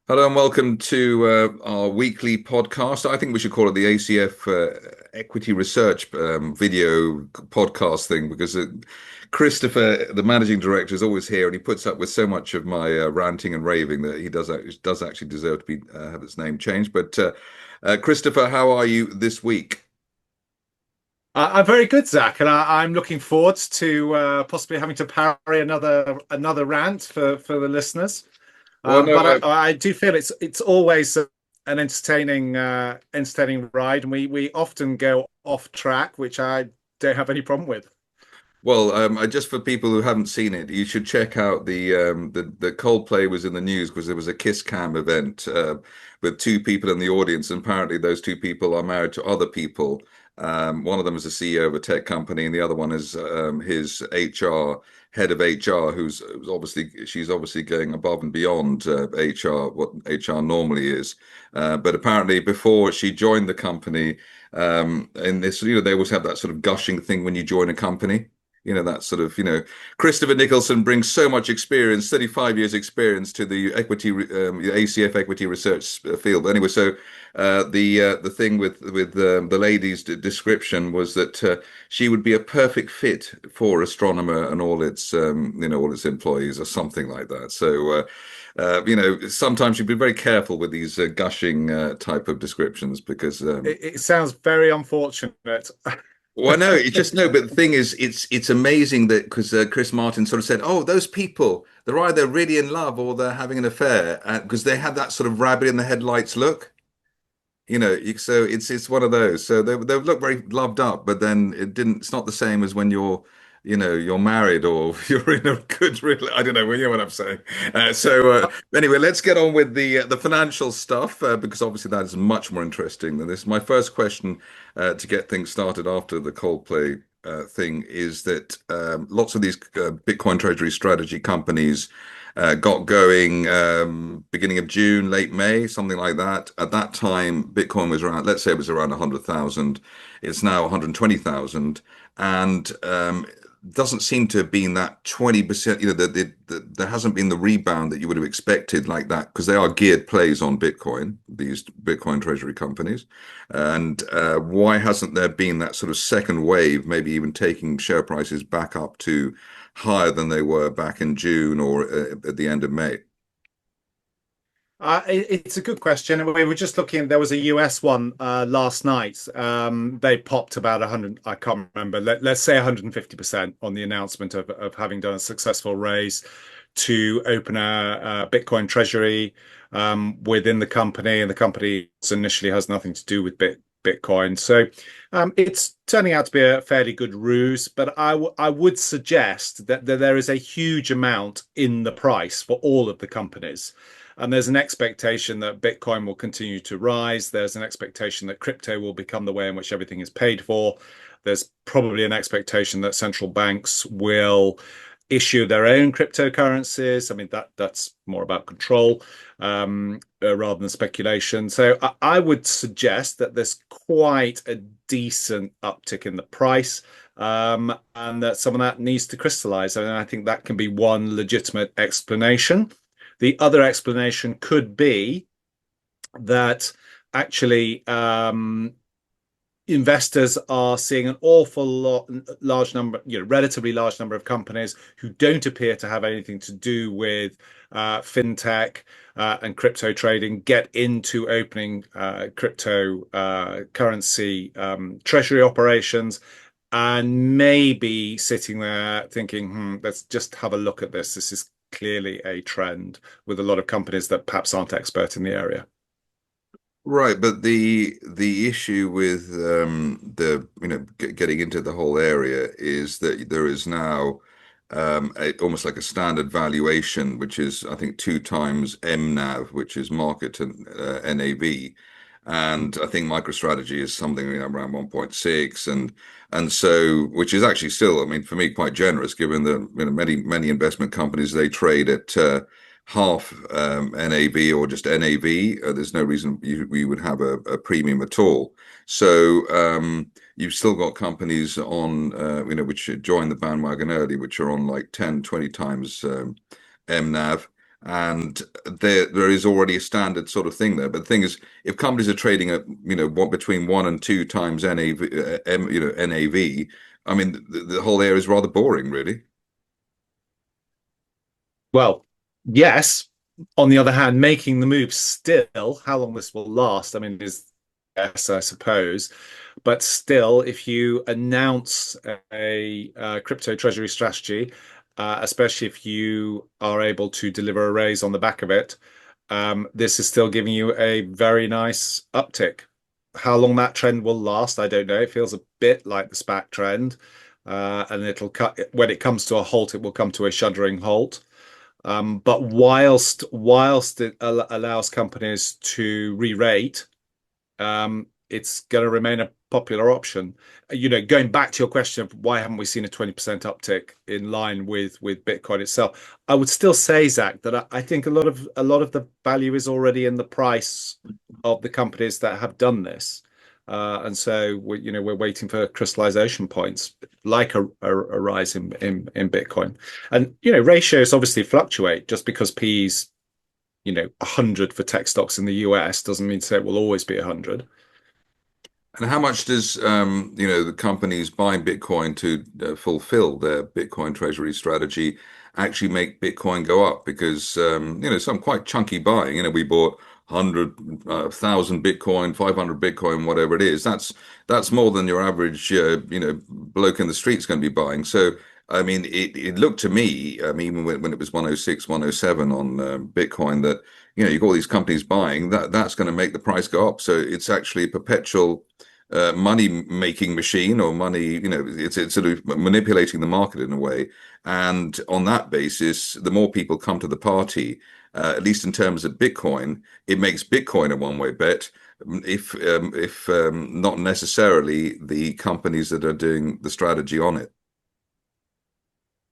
Hello and welcome to our weekly podcast. I think we should call it the ACF Equity Research video podcast thing because Christopher, the managing director, is always here and he puts up with so much of my ranting and raving that he does actually deserve to be have his name changed. But Christopher, how are you this week? I'm very good, Zach, and I'm looking forward to possibly having to parry another rant for the listeners. Well, no, But I do feel it's always an entertaining ride, and we often go off track, which I don't have any problem with. just for people who haven't seen it, you should check out the Coldplay was in the news because there was a Kiss Cam event with two people in the audience, and apparently those two people are married to other people. One of them is the CEO of a tech company, and the other one is his HR head of HR, who's obviously she's obviously going above and beyond HR, what HR normally is. But apparently, before she joined the company, in this, they always have that sort of gushing thing when you join a company. That sort of, Christopher Nicholson brings so much experience, 35 years experience to the the ACF Equity Research field. But anyway, so the thing with the lady's description was that she would be a perfect fit for Astronomer and all its employees or something like that. Sometimes you'd be very careful with these gushing type of descriptions because It sounds very unfortunate. well, no, it's just no. But the thing is, it's amazing that because Chris Martin sort of said, "Oh, those people, they're either really in love or they're having an affair," because they had that sort of rabbit in the headlights look. So it's one of those. So they look very loved up, but then it didn't. It's not the same as when you're married or you're in a good I don't know. You know what I'm saying. Anyway, let's get on with the financial stuff because obviously that is much more interesting than this. My first question to get things started after the Coldplay thing is that lots of these Bitcoin Treasury strategy companies got going beginning of June, late May, something like that. At that time, Bitcoin was around, let's say it was around 100,000. It's now 120,000. And doesn't seem to have been that 20%, there hasn't been the rebound that you would have expected like that because they are geared plays on Bitcoin, these Bitcoin treasury companies. And why hasn't there been that sort of second wave, maybe even taking share prices back up to higher than they were back in June or at the end of May? It's a good question. And we were just looking, there was a US one last night. They popped about 100, I can't remember, let's say 150% on the announcement of having done a successful raise to open a Bitcoin treasury within the company. And the company initially has nothing to do with Bitcoin. So it's turning out to be a fairly good ruse, but I would suggest that there is a huge amount in the price for all of the companies. And there's an expectation that Bitcoin will continue to rise. There's an expectation that crypto will become the way in which everything is paid for. There's probably an expectation that central banks will issue their own cryptocurrencies. I mean, that's more about control rather than speculation. So I would suggest that there's quite a decent uptick in the price. And that some of that needs to crystallize. And I think that can be one legitimate explanation. The other explanation could be that actually investors are seeing an awful lot, large number, relatively large number of companies who don't appear to have anything to do with fintech and crypto trading get into opening cryptocurrency treasury operations and maybe sitting there thinking, let's just have a look at this. This is clearly a trend with a lot of companies that perhaps aren't expert in the area. Right, but the issue with getting into the whole area is that there is now almost like a standard valuation, which is I think two times MNAV, which is market and NAV, and I think MicroStrategy is something around 1.6, and so which is actually still, I mean, for me, quite generous given that many investment companies they trade at half NAV or just NAV. There's no reason we would have a premium at all. So you've still got companies on, which joined the bandwagon early, which are on like 10, 20 times MNAV. and there is already a standard sort of thing there. But the thing is, if companies are trading at what between 1 and 2 times NAV, NAV, I mean the whole area is rather boring, really. Well, yes. On the other hand, making the move still, how long this will last, I mean, is yes, I suppose. But still, if you announce a crypto treasury strategy, especially if you are able to deliver a raise on the back of it, this is still giving you a very nice uptick. How long that trend will last, I don't know. It feels a bit like the SPAC trend, and it'll cut when it comes to a halt. It will come to a shuddering halt. But whilst it allows companies to re-rate, it's going to remain a popular option. Going back to your question of why haven't we seen a 20% uptick in line with Bitcoin itself, I would still say, Zach, that I think a lot of the value is already in the price of the companies that have done this. And so we're waiting for crystallization points like a rise in Bitcoin. And ratios obviously fluctuate. Just because P's 100 for tech stocks in the US doesn't mean to say it will always be 100. And how much does the companies buying Bitcoin to fulfill their Bitcoin treasury strategy actually make Bitcoin go up? Because some quite chunky buying. We bought 100,000 Bitcoin, 500 Bitcoin, whatever it is. That's more than your average bloke in the street's going to be buying. So I mean, it looked to me, even when it was 106, 107 on Bitcoin, that you've got all these companies buying that's going to make the price go up. So it's actually a perpetual money making machine, or money, it's sort of manipulating the market in a way. And on that basis, the more people come to the party, at least in terms of Bitcoin, it makes Bitcoin a one-way bet. If not necessarily the companies that are doing the strategy on it.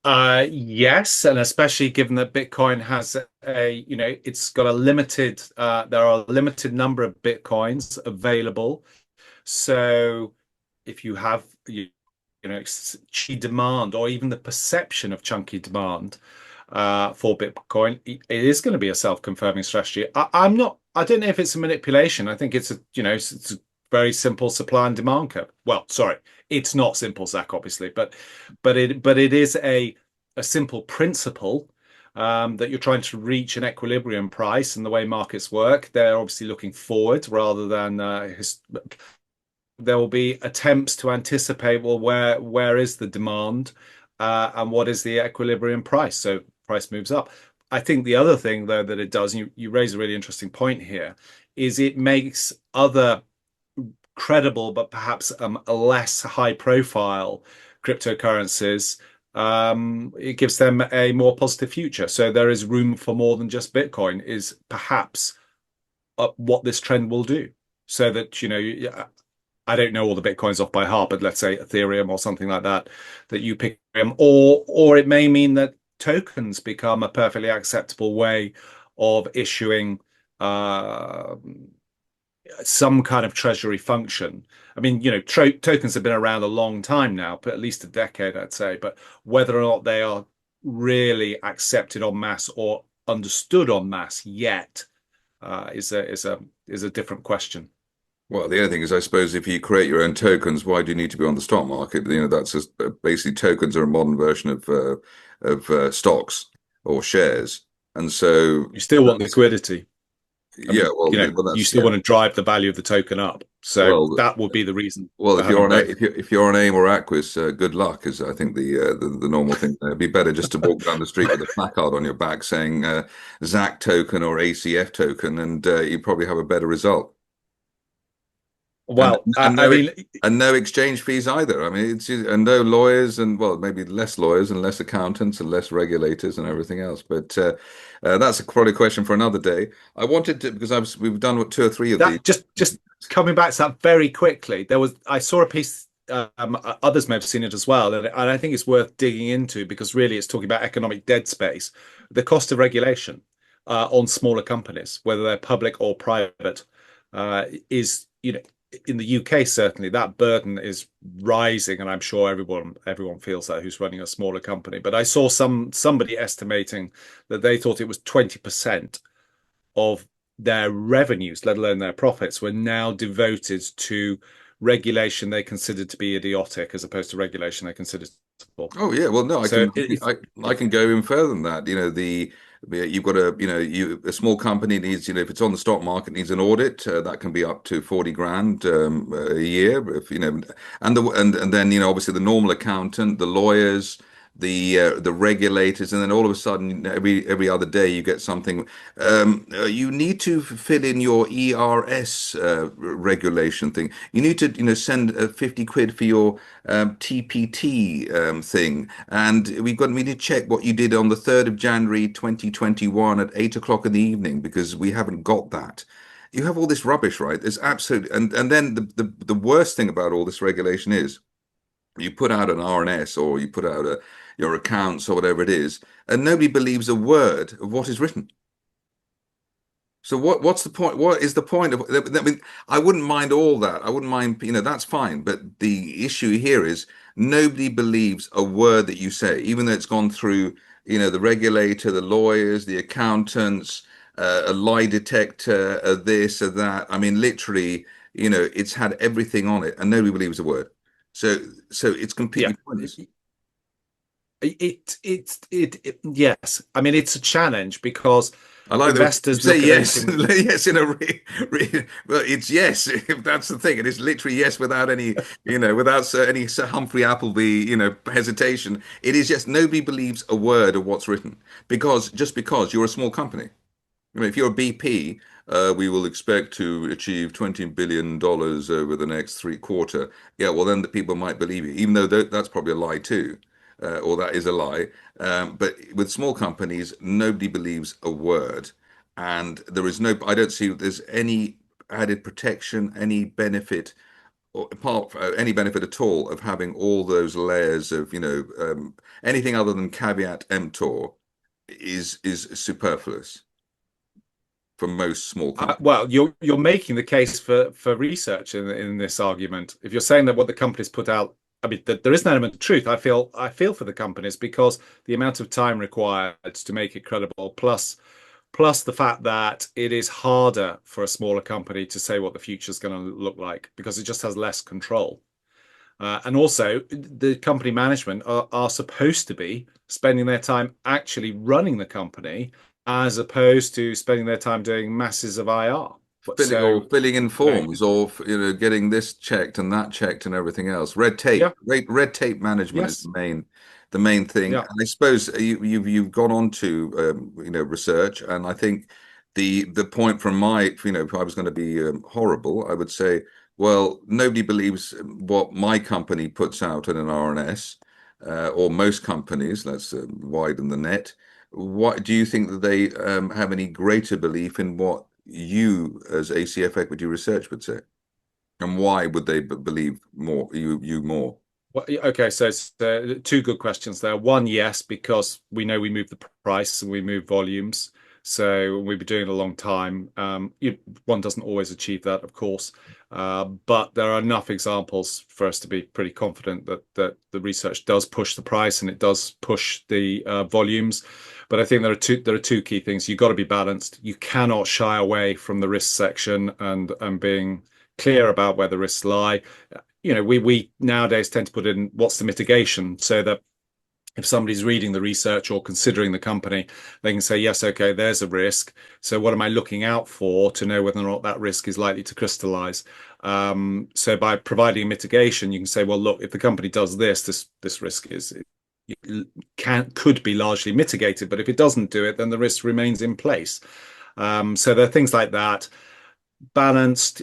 Yes, and especially given that Bitcoin has it's got there are a limited number of Bitcoins available. So if you have chunky demand, or even the perception of chunky demand for Bitcoin, it is going to be a self-confirming strategy. I don't know if it's a manipulation. I think it's a very simple supply and demand curve. Well, sorry, it's not simple, Zach, obviously, but it is a simple principle, that you're trying to reach an equilibrium price. And the way markets work, they're obviously looking forward rather than there will be attempts to anticipate, well, where is the demand, and what is the equilibrium price? So price moves up. I think the other thing, though, that it does, you raise a really interesting point here, is it makes other credible but perhaps less high profile cryptocurrencies, it gives them a more positive future. So there is room for more than just Bitcoin, is perhaps what this trend will do. So that I don't know all the Bitcoins off by heart, but let's say Ethereum or something like that, that you pick them, or it may mean that tokens become a perfectly acceptable way of issuing some kind of treasury function. I mean, tokens have been around a long time now, but at least a decade, I'd say. But whether or not they are really accepted en masse or understood en masse yet, is a different question. Well, the other thing is, I suppose, if you create your own tokens, why do you need to be on the stock market? That's just basically tokens are a modern version of stocks or shares, and so You still want that's liquidity. yeah. Well, You that's still yeah. want to drive the value of the token up. So Well, that would be the reason well, for if you're having on a, both. if you're on AIM or Aquis, good luck is I think the normal thing. It'd be better just to walk down the street with a placard on your back saying ZAK token or ACF token, and you probably have a better result. And Well, and I no mean, and no exchange fees either. I mean, it's and no lawyers, and well, maybe less lawyers and less accountants and less regulators and everything else. But that's probably a question for another day. I wanted to, because we've done what, two or three of these. that just coming back to that very quickly, I saw a piece. Others may have seen it as well, and I think it's worth digging into, because really it's talking about economic dead space, the cost of regulation on smaller companies, whether they're public or private, is in the UK, certainly that burden is rising, and I'm sure everyone feels that who's running a smaller company. But I saw somebody estimating that they thought it was 20% of their revenues, let alone their profits, were now devoted to regulation they considered to be idiotic, as opposed to regulation they considered sensible. Oh yeah, well no, So I can go even further than that. You know, you've got a small company needs, if it's on the stock market, needs an audit that can be up to 40 grand a year, if and then obviously the normal accountant, the lawyers, the regulators, and then all of a sudden every other day you get something. You need to fill in your ERS regulation thing. You need to send 50 quid for your TPT thing, and we need to check what you did on the 3rd of January 2021 at 8 o'clock in the evening, because we haven't got that. You have all this rubbish, right? There's absolutely, and then the worst thing about all this regulation is you put out an RNS, or you put out your accounts or whatever it is, and nobody believes a word of what is written. So what's the point? What is the point of? I mean, I wouldn't mind all that. I wouldn't mind, that's fine. But the issue here is nobody believes a word that you say, even though it's gone through, the regulator, the lawyers, the accountants, a lie detector, this, or that. I mean, literally, it's had everything on it, and nobody believes a word. So it's yeah, completely pointless. yes. I mean, it's a challenge because I like that you investors say look at yes, anything. yes in a well, it's yes. If that's the thing, it is literally yes without any, without any Sir Humphrey Appleby, hesitation. It is just nobody believes a word of what's written, because you're a small company. If you're a BP, we will expect to achieve $20 billion over the next three-quarter. Yeah, well, then the people might believe you, even though that's probably a lie too, or that is a lie. But with small companies, nobody believes a word, and there is no. I don't see there's any added protection, any benefit, or apart from any benefit at all of having all those layers of, anything other than caveat emptor is superfluous for most small companies. Well, you're making the case for research in this argument. If you're saying that what the companies put out, I mean, there is an element of truth. I feel for the companies because the amount of time required to make it credible, plus the fact that it is harder for a smaller company to say what the future is going to look like because it just has less control. And also, the company management are supposed to be spending their time actually running the company as opposed to spending their time doing masses of IR. So, Filling in you know, forms, or getting this checked and that checked and everything else. Red tape, yeah, red tape management is yes, the main thing. yeah. And I suppose you've gone on to research, and I think the point from if I was going to be horrible, I would say, well, nobody believes what my company puts out in an RNS, or most companies. Let's widen the net. What do you think that they have any greater belief in what you as ACF Equity Research would say? And why would they believe you more? Well, okay, so it's two good questions there. One, yes, because we know we move the price and we move volumes. So we've been doing it a long time. One doesn't always achieve that, of course, but there are enough examples for us to be pretty confident that the research does push the price and it does push the volumes. But I think there are two key things. You've got to be balanced. You cannot shy away from the risk section and being clear about where the risks lie. We nowadays tend to put in what's the mitigation, so that if somebody's reading the research or considering the company, they can say, yes, okay, there's a risk. So what am I looking out for to know whether or not that risk is likely to crystallize? So by providing mitigation, you can say, well, look, if the company does this risk could be largely mitigated, but if it doesn't do it, then the risk remains in place. So there are things like that. Balanced,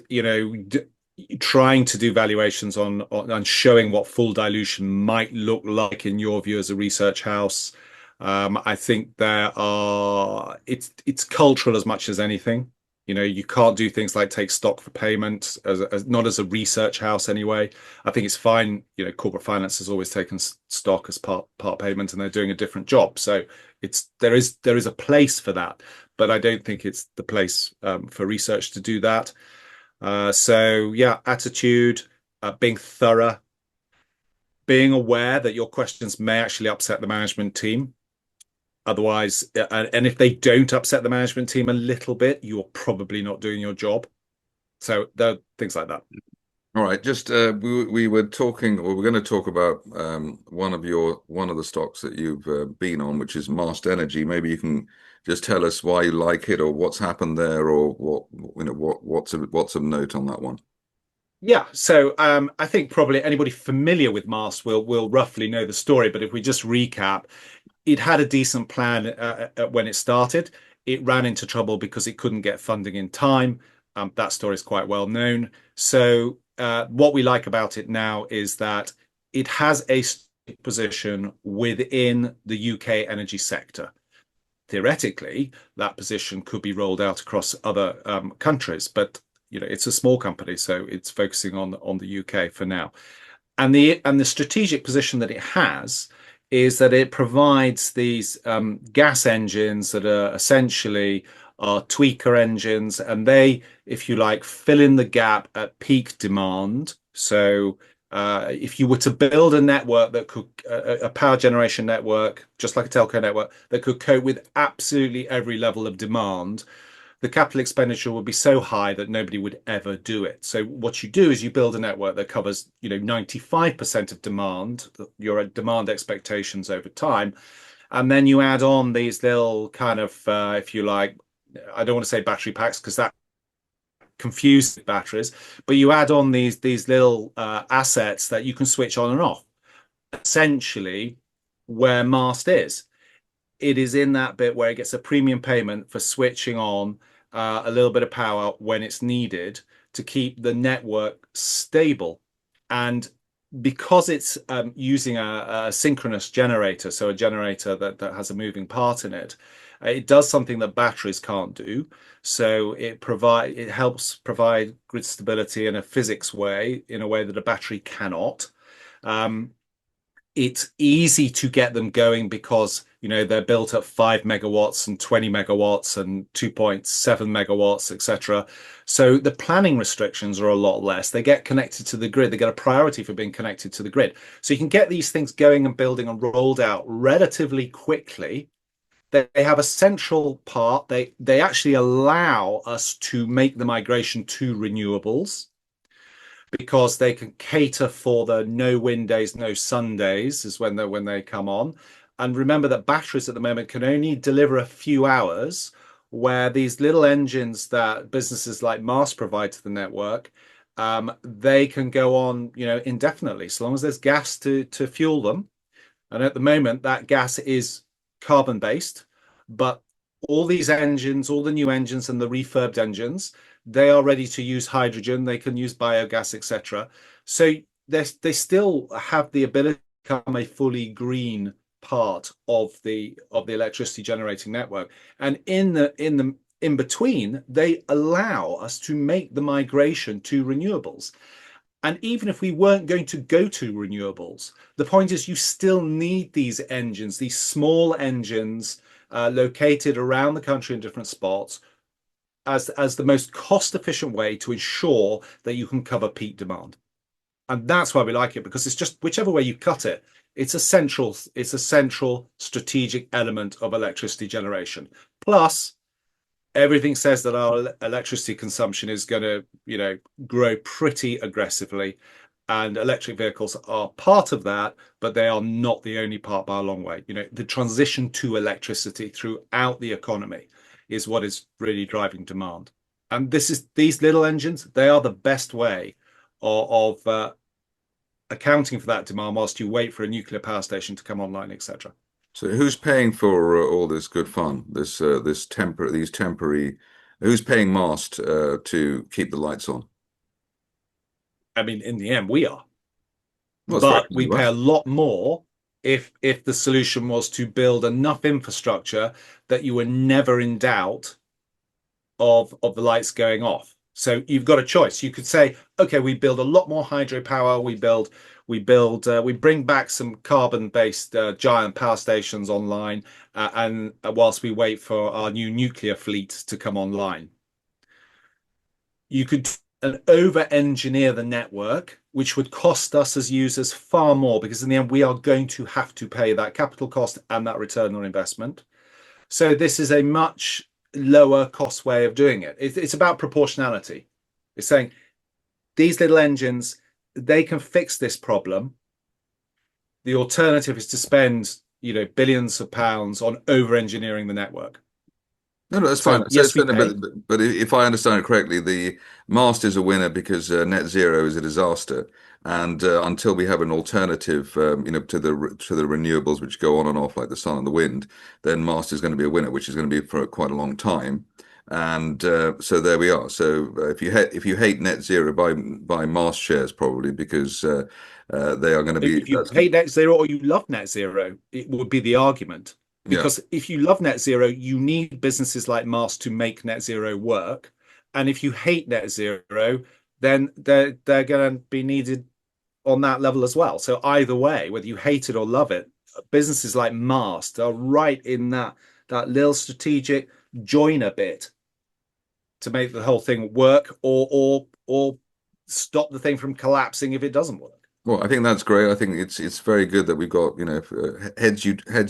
trying to do valuations on showing what full dilution might look like in your view as a research house. I think it's cultural as much as anything. You can't do things like take stock for payment as not as a research house anyway. I think it's fine. Corporate finance has always taken stock as part payment, and they're doing a different job. So there is a place for that, but I don't think it's the place for research to do that. So yeah, attitude, being thorough, being aware that your questions may actually upset the management team. Otherwise, and if they don't upset the management team a little bit, you're probably not doing your job. So there are things like that. All right, just we were talking, or we're going to talk about one of the stocks that you've been on, which is Mast Energy. Maybe you can just tell us why you like it, or what's happened there, or what's of note on that one. Yeah, so I think probably anybody familiar with Mast will roughly know the story. But if we just recap, it had a decent plan when it started. It ran into trouble because it couldn't get funding in time. That story is quite well known. So what we like about it now is that it has a position within the UK energy sector. Theoretically, that position could be rolled out across other countries, but it's a small company, so it's focusing on the UK for now. And the strategic position that it has is that it provides these gas engines that are essentially are tweaker engines, and they, if you like, fill in the gap at peak demand. So if you were to build a network that could a power generation network, just like a telco network, that could cope with absolutely every level of demand, the capital expenditure would be so high that nobody would ever do it. So what you do is you build a network that covers, 95% of demand, your demand expectations over time, and then you add on these little kind of, if you like, I don't want to say battery packs because that confuses batteries, but you add on these little assets that you can switch on and off. Essentially, where Mast is, it is in that bit where it gets a premium payment for switching on a little bit of power when it's needed to keep the network stable. And because it's using a synchronous generator, so a generator that has a moving part in it, it does something that batteries can't do. So it helps provide grid stability in a physics way, in a way that a battery cannot. Um, it's easy to get them going because they're built at 5 megawatts and 20 megawatts and 2.7 megawatts, etc. So the planning restrictions are a lot less. They get connected to the grid. They get a priority for being connected to the grid. So you can get these things going and building and rolled out relatively quickly. They have a central part. They actually allow us to make the migration to renewables because they can cater for the no wind days, no sun days is when they come on. And remember that batteries at the moment can only deliver a few hours, where these little engines that businesses like Mast provide to the network, they can go on, indefinitely, so long as there's gas to fuel them. And at the moment, that gas is carbon based, but all these engines, all the new engines and the refurbed engines, they are ready to use hydrogen. They can use biogas, etc. So they still have the ability to become a fully green part of the electricity generating network. And in between, they allow us to make the migration to renewables. And even if we weren't going to go to renewables, the point is you still need these engines, these small engines located around the country in different spots, as the most cost efficient way to ensure that you can cover peak demand. And that's why we like it, because it's just whichever way you cut it, it's a central strategic element of electricity generation. Plus, everything says that our electricity consumption is going to, grow pretty aggressively. And electric vehicles are part of that, but they are not the only part by a long way. The transition to electricity throughout the economy is what is really driving demand. And these little engines, they are the best way of accounting for that demand whilst you wait for a nuclear power station to come online, etc. So who's paying for all this good fun? These temporary. Who's paying Mast to keep the lights on? I mean, in the end, we are. Well, it's very But kind we of pay a us. lot more if the solution was to build enough infrastructure that you were never in doubt of the lights going off. So you've got a choice. You could say, okay, we build a lot more hydropower. We bring back some carbon-based giant power stations online, and whilst we wait for our new nuclear fleet to come online. You could and over-engineer the network, which would cost us as users far more because in the end we are going to have to pay that capital cost and that return on investment. So this is a much lower cost way of doing it. It's about proportionality. It's saying these little engines, they can fix this problem. The alternative is to spend, billions of pounds on over-engineering the network. No, no, that's fine. So yes, we pay. But if I understand it correctly, the Mast is a winner because net zero is a disaster, and until we have an alternative, to the renewables which go on and off like the sun and the wind, then Mast is going to be a winner, which is going to be for quite a long time. And so there we are. So if you hate net zero, buy Mast shares probably because they are going to be If you hate net zero or you love net zero, it would be the argument. yeah. Because if you love net zero, you need businesses like Mars to make net zero work. And if you hate net zero, then they're going to be needed on that level as well. So either way, whether you hate it or love it, businesses like Mast are right in that little strategic joiner bit to make the whole thing work or stop the thing from collapsing if it doesn't work. Well, I think that's great. I think it's very good that we've got, heads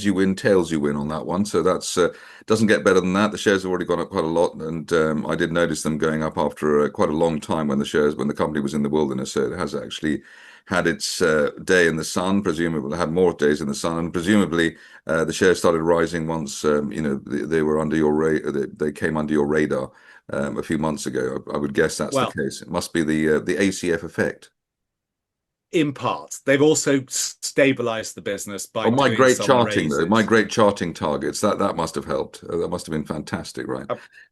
you win, tails you win on that one. So that's doesn't get better than that. The shares have already gone up quite a lot, and I did notice them going up after quite a long time when the company was in the wilderness. So it has actually had its day in the sun. Presumably, it will have more days in the sun, and presumably the shares started rising once they were under your they came under your radar a few months ago. I would guess that's the Well, case. It must be the ACF effect. in part, they've also stabilized the business by Oh, my doing great some charting though, my raises. great charting targets that must have helped. That must have been fantastic, right?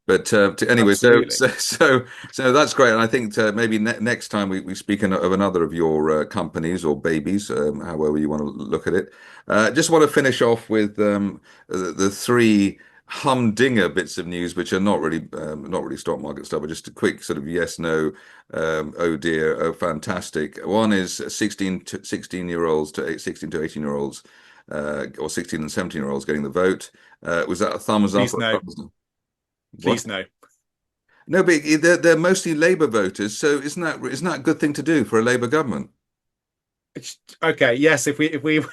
But anyway, Absolutely. so that's great, and I think maybe next time we speak of another of your companies or babies, however you want to look at it. Just want to finish off with the three humdinger bits of news, which are not really stock market stuff, but just a quick sort of yes, no, oh dear, oh fantastic. One is 16-year-olds to 16 to 18-year-olds, or 16 and 17-year-olds getting the vote. Was that a thumbs up Please or a no. thumbs down? What? Please no. No, but they're mostly Labour voters, so isn't that a good thing to do for a Labour government? Okay, yes, if we're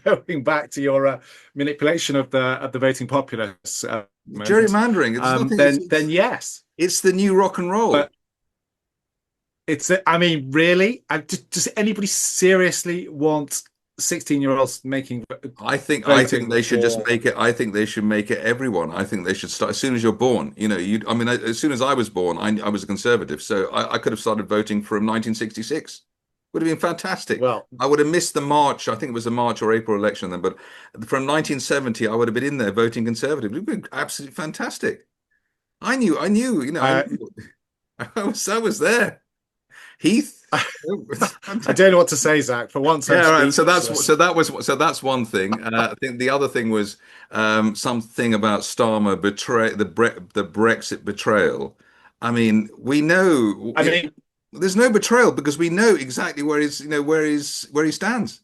going back to your manipulation of the voting populace moment, Gerrymandering. There's nothing. then yes. It's the new rock and roll. But I mean, really, does anybody seriously want 16-year-olds making I think voting they should just for? make it. I think they should make it everyone. I think they should start as soon as you're born. I mean, as soon as I was born, I was a conservative, so I could have started voting from 1966. Would have been fantastic. Well, I would have missed the March. I think it was the March or April election then, but from 1970, I would have been in there voting conservative. It would have been absolutely fantastic. I knew. I I knew. I was there. Heath. I don't know what to say, Zach. For once, I'm Yeah, right. speechless. So that's one thing. I think the other thing was something about Starmer the Brexit betrayal. I mean, we know, I mean, there's no betrayal because we know exactly where he stands.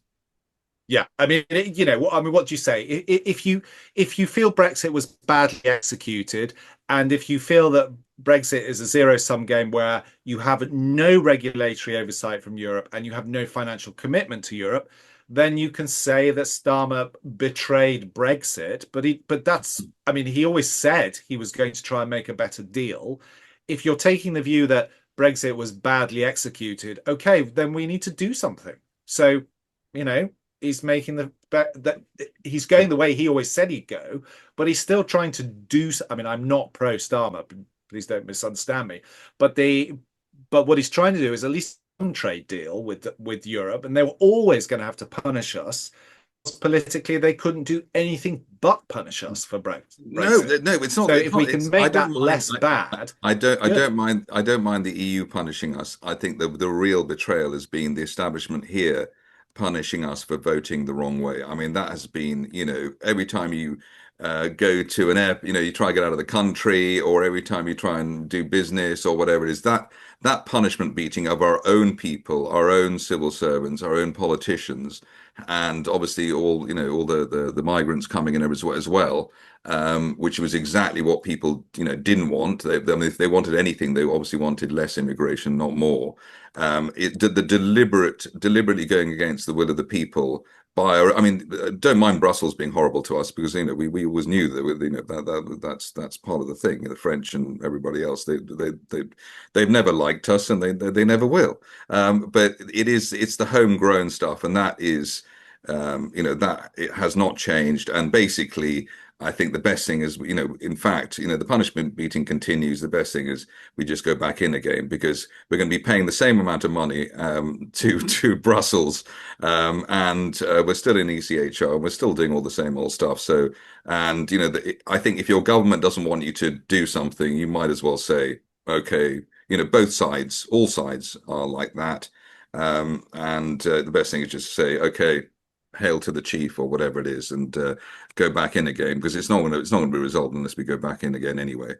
yeah, I mean, what do you say? If you feel Brexit was badly executed, and if you feel that Brexit is a zero-sum game where you have no regulatory oversight from Europe and you have no financial commitment to Europe, then you can say that Starmer betrayed Brexit. I mean, he always said he was going to try and make a better deal. If you're taking the view that Brexit was badly executed, okay, then we need to do something. So, you know, he's making that he's going the way he always said he'd go, but he's still trying to do. I mean, I'm not pro Starmer. Please don't misunderstand me. But what he's trying to do is at least some trade deal with Europe, and they were always going to have to punish us. Politically, they couldn't do anything but punish us for No, Brexit. no, it's not. So It's if we not. can I make don't that mind. less bad, I good. don't mind. I don't mind the EU punishing us. I think the real betrayal has been the establishment here punishing us for voting the wrong way. I mean, that has been, every time you go to an air, you try to get out of the country, or every time you try and do business or whatever it is, that punishment beating of our own people, our own civil servants, our own politicians, and obviously all the migrants coming in as well, which was exactly what people didn't want. I mean, if they wanted anything, they obviously wanted less immigration, not more. The deliberately going against the will of the people by, I mean, don't mind Brussels being horrible to us, because we always knew that's part of the thing. The French and everybody else, they've never liked us, and they never will. But it's the homegrown stuff, and that is, that it has not changed. And basically, I think the best thing is, in fact, the punishment beating continues. The best thing is we just go back in again, because we're going to be paying the same amount of money to Brussels, and we're still in ECHR, and we're still doing all the same old stuff. So, and I think if your government doesn't want you to do something, you might as well say, okay, both sides, all sides are like that, and the best thing is just to say, okay, hail to the chief, or whatever it is, and go back in again, because it's not going to be resolved unless we go back in again anyway.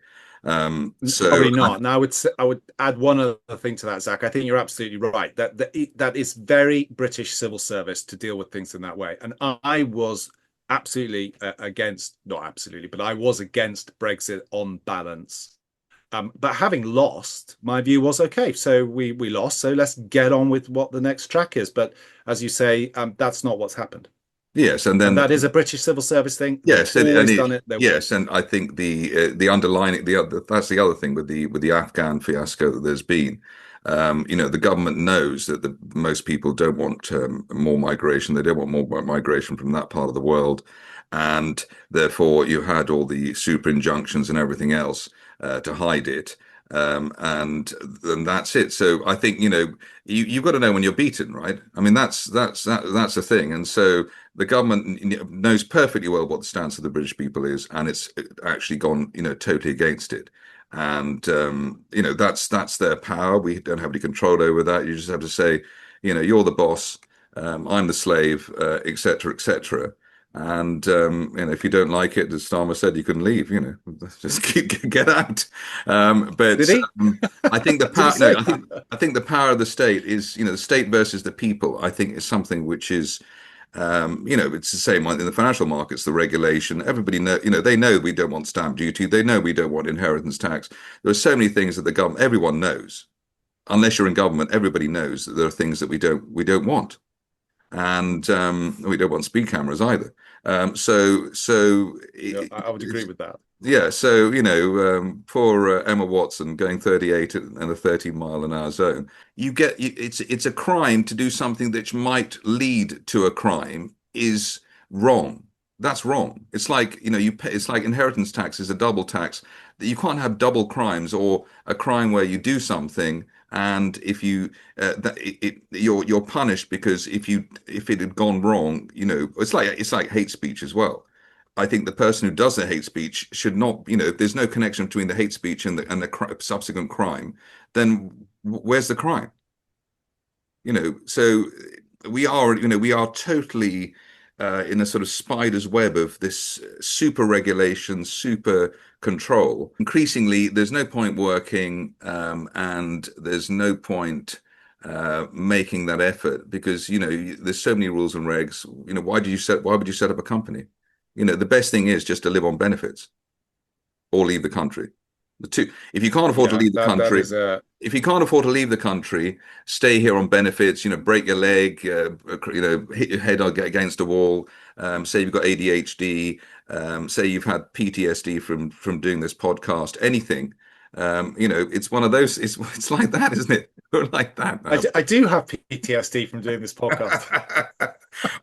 So probably not. And I would add one other thing to that, Zak. I think you're absolutely right. That is very British civil service to deal with things in that way. And I was absolutely against, not absolutely, but I was against Brexit on balance. But having lost, my view was, okay, so we lost, so let's get on with what the next track is. But as you say, that's not what's happened. yes, and then And that is a British civil service thing. yes, They've always done it. yes, and I think the underlining that's the other thing with the Afghan fiasco that there's been. The government knows that most people don't want more migration. They don't want more migration from that part of the world, and therefore you had all the super injunctions and everything else to hide it. And that's it. So I think you've got to know when you're beaten, right? I mean, that's the thing. And so the government knows perfectly well what the stance of the British people is, and it's actually gone totally against it. And that's their power. We don't have any control over that. You just have to say, you're the boss, I'm the slave, etc., etc. And if you don't like it, as Starmer said, you can leave. Just get out. But Did he? I think the power. No, I think the power of the state is, the state versus the people. I think is something which is, it's the same in the financial markets. The regulation. Everybody they know we don't want stamp duty. They know we don't want inheritance tax. There are so many things that the government, everyone knows. Unless you're in government, everybody knows that there are things that we don't want. And we don't want speed cameras either. So I would agree with that. Yeah. So poor Emma Watson going 38 in a 30-mile-an-hour zone. It's a crime to do something that might lead to a crime is wrong. That's wrong. It's like it's like inheritance tax is a double tax. That you can't have double crimes, or a crime where you do something, and if you're punished, because if it had gone wrong, it's like hate speech as well. I think the person who does the hate speech should not, if there's no connection between the hate speech and the subsequent crime, then where's the crime? So we are totally in a sort of spider's web of this super regulation, super control. Increasingly, there's no point working, and there's no point making that effort, because there's so many rules and regs. Why would you set up a company? The best thing is just to live on benefits or leave the country. If you can't afford to leave the country, if you can't afford to leave the country, stay here on benefits. Break your leg, hit your head against a wall. Say you've got ADHD. Say you've had PTSD from doing this podcast. Anything. It's one of those. It's like that, isn't it? Like that. I do have PTSD from doing this podcast.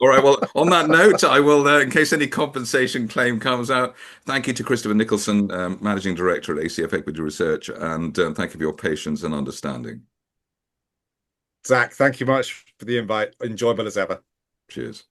All right. Well, on that note, I will, in case any compensation claim comes out, thank you to Christopher Nicholson, Managing Director at ACF Equity Research, and thank you for your patience and understanding. Zak, thank you much for the invite. Enjoyable as ever. Cheers.